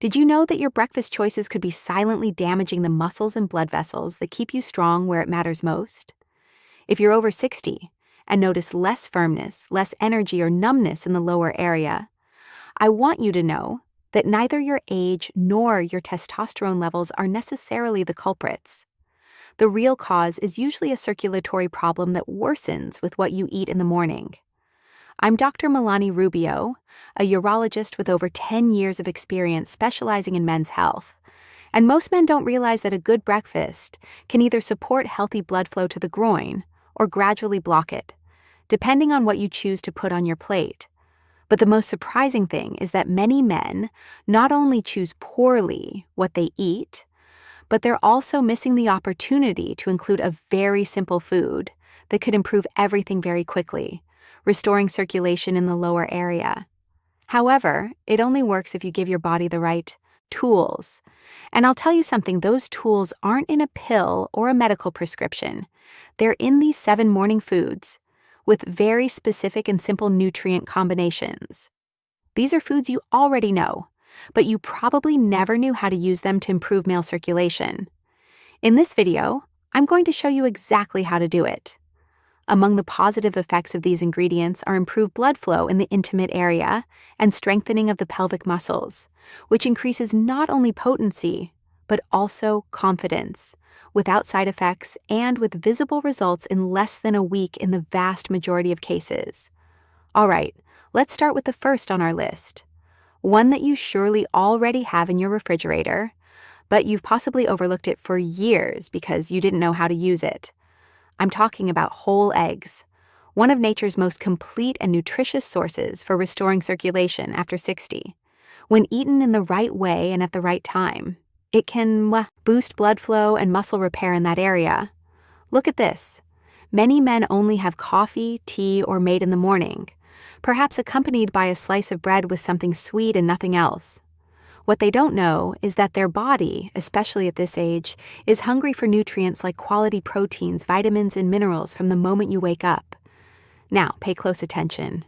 Did you know that your breakfast choices could be silently damaging the muscles and blood vessels that keep you strong where it matters most? If you're over 60 and notice less firmness, less energy, or numbness in the lower area, I want you to know that neither your age nor your testosterone levels are necessarily the culprits. The real cause is usually a circulatory problem that worsens with what you eat in the morning. I'm Dr. Milani Rubio, a urologist with over 10 years of experience specializing in men's health. And most men don't realize that a good breakfast can either support healthy blood flow to the groin or gradually block it, depending on what you choose to put on your plate. But the most surprising thing is that many men not only choose poorly what they eat, but they're also missing the opportunity to include a very simple food that could improve everything very quickly, restoring circulation in the lower area. However, it only works if you give your body the right tools. And I'll tell you something, those tools aren't in a pill or a medical prescription. They're in these 7 morning foods with very specific and simple nutrient combinations. These are foods you already know, but you probably never knew how to use them to improve male circulation. In this video, I'm going to show you exactly how to do it. Among the positive effects of these ingredients are improved blood flow in the intimate area and strengthening of the pelvic muscles, which increases not only potency, but also confidence, without side effects and with visible results in less than a week in the vast majority of cases. All right, let's start with the first on our list, one that you surely already have in your refrigerator, but you've possibly overlooked it for years because you didn't know how to use it. I'm talking about whole eggs, one of nature's most complete and nutritious sources for restoring circulation after 60. When eaten in the right way and at the right time, it can boost blood flow and muscle repair in that area. Look at this. Many men only have coffee, tea, or mate in the morning, perhaps accompanied by a slice of bread with something sweet and nothing else. What they don't know is that their body, especially at this age, is hungry for nutrients like quality proteins, vitamins, and minerals from the moment you wake up. Now, pay close attention.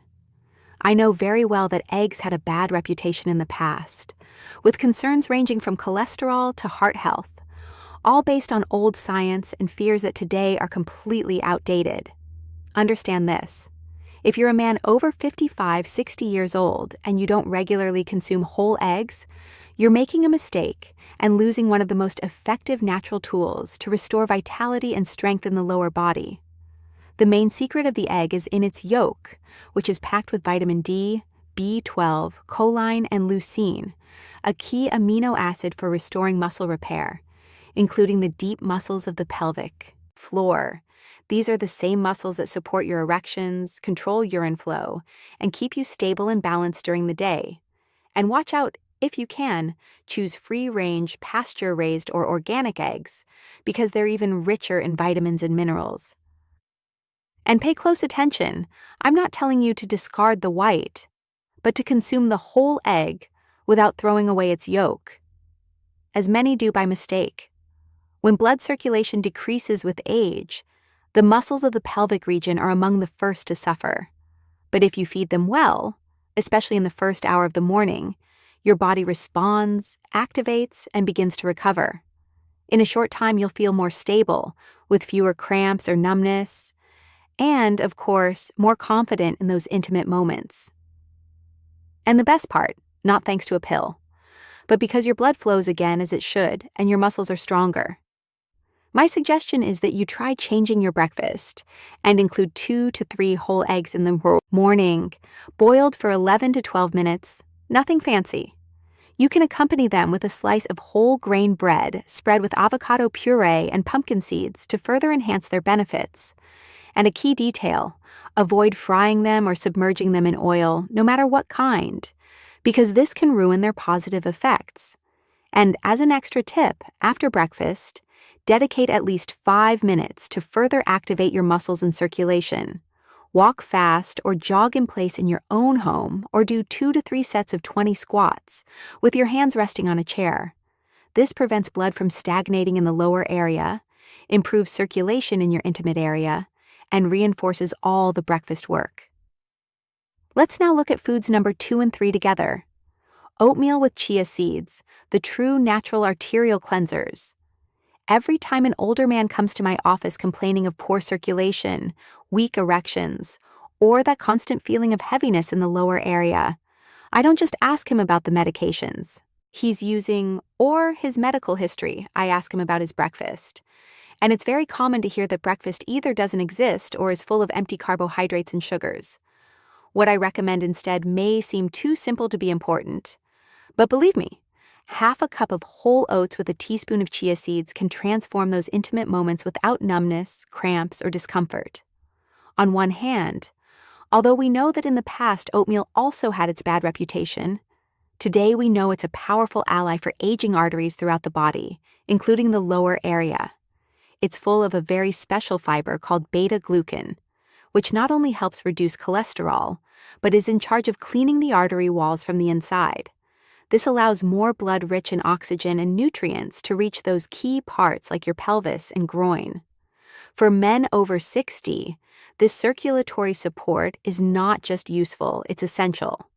I know very well that eggs had a bad reputation in the past, with concerns ranging from cholesterol to heart health, all based on old science and fears that today are completely outdated. Understand this. If you're a man over 55, 60 years old and you don't regularly consume whole eggs, you're making a mistake and losing one of the most effective natural tools to restore vitality and strength in the lower body. The main secret of the egg is in its yolk, which is packed with vitamin D, B12, choline, and leucine, a key amino acid for restoring muscle repair, including the deep muscles of the pelvic floor. These are the same muscles that support your erections, control urine flow, and keep you stable and balanced during the day. And watch out, if you can, choose free-range, pasture-raised, or organic eggs, because they're even richer in vitamins and minerals. And pay close attention, I'm not telling you to discard the white, but to consume the whole egg without throwing away its yolk, as many do by mistake. When blood circulation decreases with age, the muscles of the pelvic region are among the first to suffer. But if you feed them well, especially in the first hour of the morning, your body responds, activates, and begins to recover. In a short time, you'll feel more stable, with fewer cramps or numbness, and, of course, more confident in those intimate moments. And the best part, not thanks to a pill, but because your blood flows again as it should and your muscles are stronger. My suggestion is that you try changing your breakfast and include 2 to 3 whole eggs in the morning, boiled for 11 to 12 minutes, nothing fancy. You can accompany them with a slice of whole grain bread spread with avocado puree and pumpkin seeds to further enhance their benefits. And a key detail, avoid frying them or submerging them in oil, no matter what kind, because this can ruin their positive effects. And as an extra tip, after breakfast, dedicate at least 5 minutes to further activate your muscles and circulation. Walk fast or jog in place in your own home, or do 2 to 3 sets of 20 squats with your hands resting on a chair. This prevents blood from stagnating in the lower area, improves circulation in your intimate area, and reinforces all the breakfast work. Let's now look at foods number 2 and 3 together. Oatmeal with chia seeds, the true natural arterial cleansers. Every time an older man comes to my office complaining of poor circulation, weak erections, or that constant feeling of heaviness in the lower area, I don't just ask him about the medications he's using or his medical history. I ask him about his breakfast. And it's very common to hear that breakfast either doesn't exist or is full of empty carbohydrates and sugars. What I recommend instead may seem too simple to be important. But believe me, half a cup of whole oats with a teaspoon of chia seeds can transform those intimate moments without numbness, cramps, or discomfort. On one hand, although we know that in the past oatmeal also had its bad reputation, today we know it's a powerful ally for aging arteries throughout the body, including the lower area. It's full of a very special fiber called beta-glucan, which not only helps reduce cholesterol, but is in charge of cleaning the artery walls from the inside. This allows more blood rich in oxygen and nutrients to reach those key parts like your pelvis and groin. For men over 60, this circulatory support is not just useful, it's essential.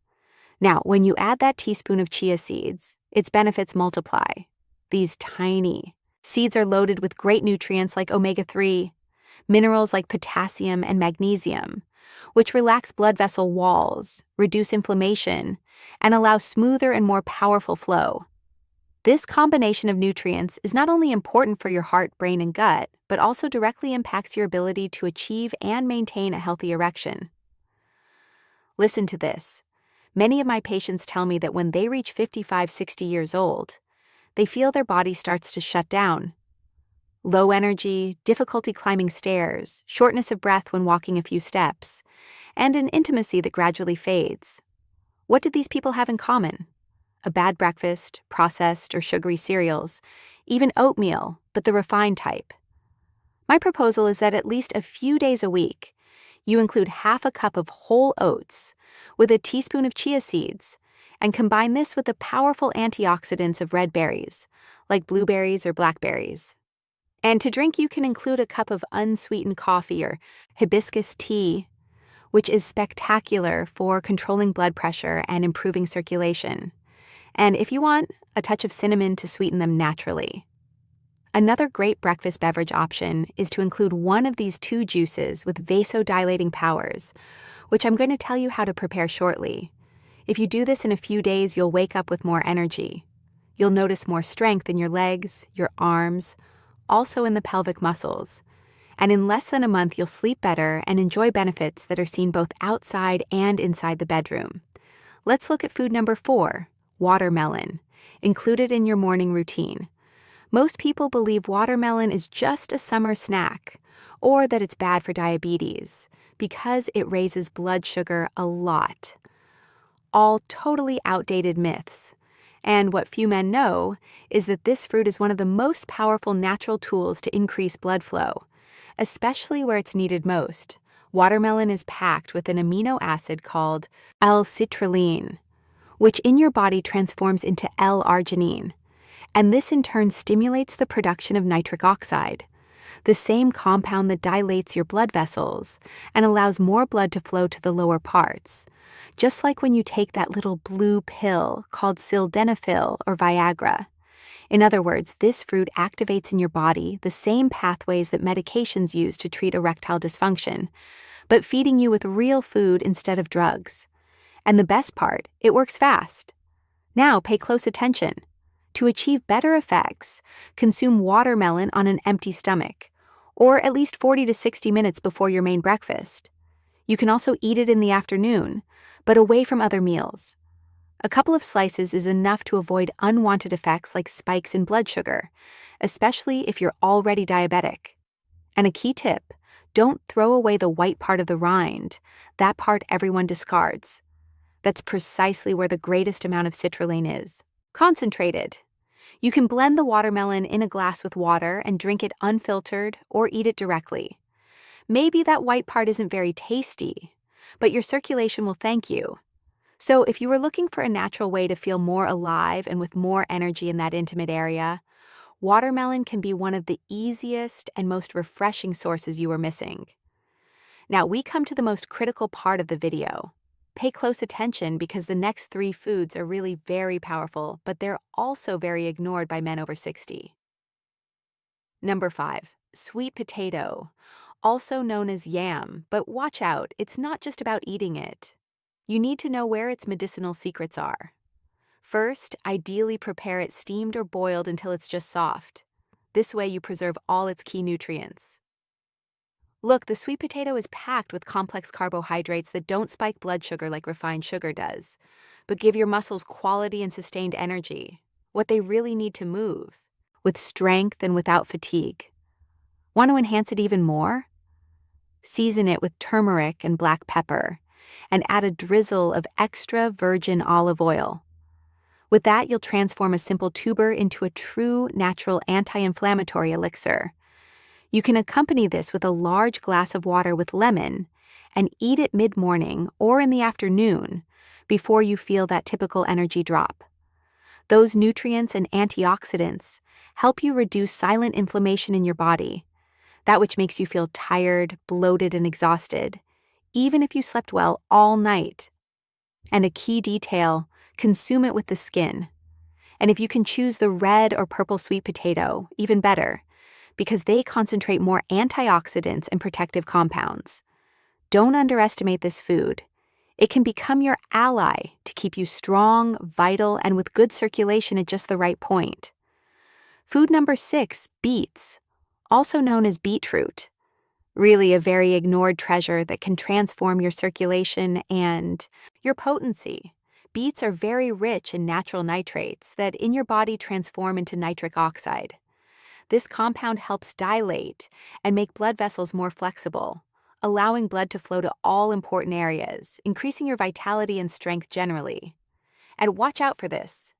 Now, when you add that teaspoon of chia seeds, its benefits multiply. These tiny seeds are loaded with great nutrients like omega-3, minerals like potassium and magnesium, which relax blood vessel walls, reduce inflammation, and allow smoother and more powerful flow. This combination of nutrients is not only important for your heart, brain, and gut, but also directly impacts your ability to achieve and maintain a healthy erection. Listen to this. Many of my patients tell me that when they reach 55, 60 years old, they feel their body starts to shut down. Low energy, difficulty climbing stairs, shortness of breath when walking a few steps, and an intimacy that gradually fades. What did these people have in common? A bad breakfast, processed or sugary cereals, even oatmeal, but the refined type. My proposal is that at least a few days a week, you include half a cup of whole oats with a teaspoon of chia seeds and combine this with the powerful antioxidants of red berries, like blueberries or blackberries. And to drink, you can include a cup of unsweetened coffee or hibiscus tea, which is spectacular for controlling blood pressure and improving circulation. And if you want, a touch of cinnamon to sweeten them naturally. Another great breakfast beverage option is to include one of these two juices with vasodilating powers, which I'm going to tell you how to prepare shortly. If you do this in a few days, you'll wake up with more energy. You'll notice more strength in your legs, your arms, also in the pelvic muscles. And in less than a month, you'll sleep better and enjoy benefits that are seen both outside and inside the bedroom. Let's look at food number 4, watermelon, included in your morning routine. Most people believe watermelon is just a summer snack, or that it's bad for diabetes, because it raises blood sugar a lot. All totally outdated myths. And what few men know is that this fruit is one of the most powerful natural tools to increase blood flow, especially where it's needed most. Watermelon is packed with an amino acid called L-citrulline, which in your body transforms into L-arginine, and this in turn stimulates the production of nitric oxide, the same compound that dilates your blood vessels and allows more blood to flow to the lower parts, just like when you take that little blue pill called sildenafil or Viagra. In other words, this fruit activates in your body the same pathways that medications use to treat erectile dysfunction, but feeding you with real food instead of drugs. And the best part, it works fast. Now pay close attention. To achieve better effects, consume watermelon on an empty stomach, or at least 40 to 60 minutes before your main breakfast. You can also eat it in the afternoon, but away from other meals. A couple of slices is enough to avoid unwanted effects like spikes in blood sugar, especially if you're already diabetic. And a key tip, don't throw away the white part of the rind, that part everyone discards. That's precisely where the greatest amount of citrulline is. Concentrated. You can blend the watermelon in a glass with water and drink it unfiltered or eat it directly. Maybe that white part isn't very tasty, but your circulation will thank you. So if you were looking for a natural way to feel more alive and with more energy in that intimate area, watermelon can be one of the easiest and most refreshing sources you are missing. Now we come to the most critical part of the video. Pay close attention because the next three foods are really very powerful, but they're also very ignored by men over 60. Number 5. Sweet potato, also known as yam, but watch out, it's not just about eating it. You need to know where its medicinal secrets are. First, ideally prepare it steamed or boiled until it's just soft. This way you preserve all its key nutrients. Look, the sweet potato is packed with complex carbohydrates that don't spike blood sugar like refined sugar does, but give your muscles quality and sustained energy, what they really need to move, with strength and without fatigue. Want to enhance it even more? Season it with turmeric and black pepper, and add a drizzle of extra virgin olive oil. With that, you'll transform a simple tuber into a true natural anti-inflammatory elixir. You can accompany this with a large glass of water with lemon and eat it mid-morning or in the afternoon before you feel that typical energy drop. Those nutrients and antioxidants help you reduce silent inflammation in your body, that which makes you feel tired, bloated, and exhausted, even if you slept well all night. And a key detail, consume it with the skin. And if you can choose the red or purple sweet potato, even better, because they concentrate more antioxidants and protective compounds. Don't underestimate this food. It can become your ally to keep you strong, vital, and with good circulation at just the right point. Food number 6, beets, also known as beetroot. Really a very ignored treasure that can transform your circulation and your potency. Beets are very rich in natural nitrates that in your body transform into nitric oxide. This compound helps dilate and make blood vessels more flexible, allowing blood to flow to all important areas, increasing your vitality and strength generally. And watch out for this.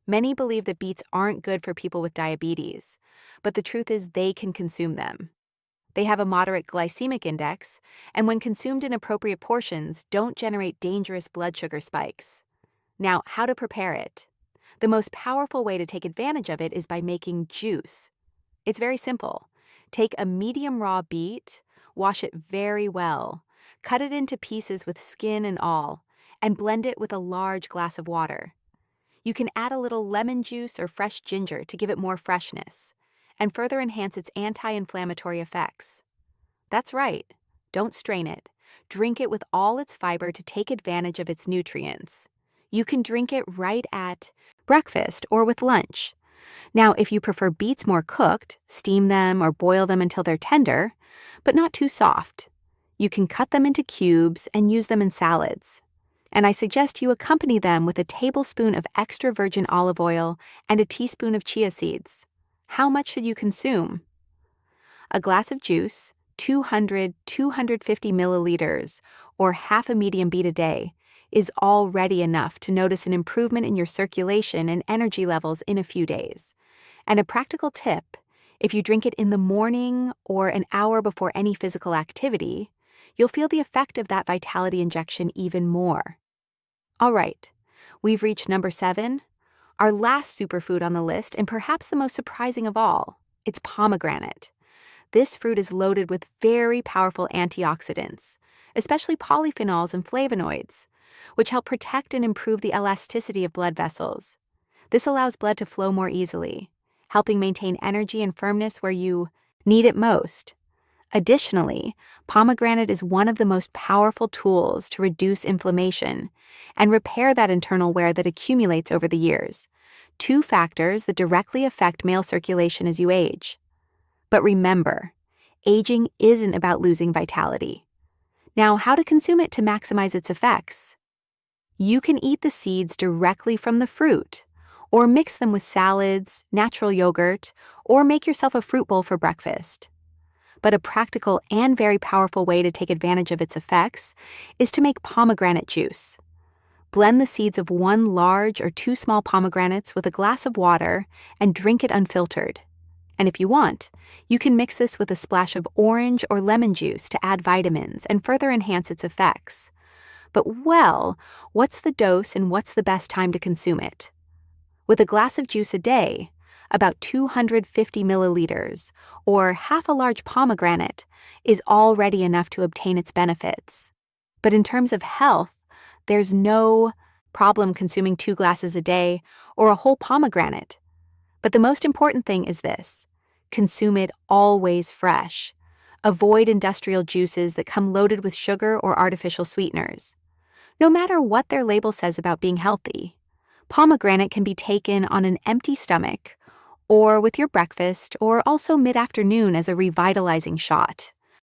Many believe that beets aren't good for people with diabetes, but the truth is they can consume them. They have a moderate glycemic index, and when consumed in appropriate portions, don't generate dangerous blood sugar spikes. Now, how to prepare it? The most powerful way to take advantage of it is by making juice. It's very simple. Take a medium raw beet, wash it very well, cut it into pieces with skin and all, and blend it with a large glass of water. You can add a little lemon juice or fresh ginger to give it more freshness, and further enhance its anti-inflammatory effects. That's right, don't strain it. Drink it with all its fiber to take advantage of its nutrients. You can drink it right at breakfast or with lunch. Now, if you prefer beets more cooked, steam them or boil them until they're tender, but not too soft. You can cut them into cubes and use them in salads. And I suggest you accompany them with a tablespoon of extra virgin olive oil and a teaspoon of chia seeds. How much should you consume? A glass of juice, 250 milliliters, or half a medium beet a day, is already enough to notice an improvement in your circulation and energy levels in a few days. And a practical tip, if you drink it in the morning or an hour before any physical activity, you'll feel the effect of that vitality injection even more. All right, we've reached number 7, our last superfood on the list and perhaps the most surprising of all. It's pomegranate. This fruit is loaded with very powerful antioxidants, especially polyphenols and flavonoids, which help protect and improve the elasticity of blood vessels. This allows blood to flow more easily, helping maintain energy and firmness where you need it most. Additionally, pomegranate is one of the most powerful tools to reduce inflammation and repair that internal wear that accumulates over the years, 2 factors that directly affect male circulation as you age. But remember, aging isn't about losing vitality. Now, how to consume it to maximize its effects? You can eat the seeds directly from the fruit, or mix them with salads, natural yogurt, or make yourself a fruit bowl for breakfast. But a practical and very powerful way to take advantage of its effects is to make pomegranate juice. Blend the seeds of 1 large or 2 small pomegranates with a glass of water and drink it unfiltered. And if you want, you can mix this with a splash of orange or lemon juice to add vitamins and further enhance its effects. But well, what's the dose and what's the best time to consume it? With a glass of juice a day, about 250 milliliters, or half a large pomegranate, is already enough to obtain its benefits. But in terms of health, there's no problem consuming 2 glasses a day or a whole pomegranate. But the most important thing is this: consume it always fresh. Avoid industrial juices that come loaded with sugar or artificial sweeteners. No matter what their label says about being healthy, pomegranate can be taken on an empty stomach, or with your breakfast, or also mid-afternoon as a revitalizing shot.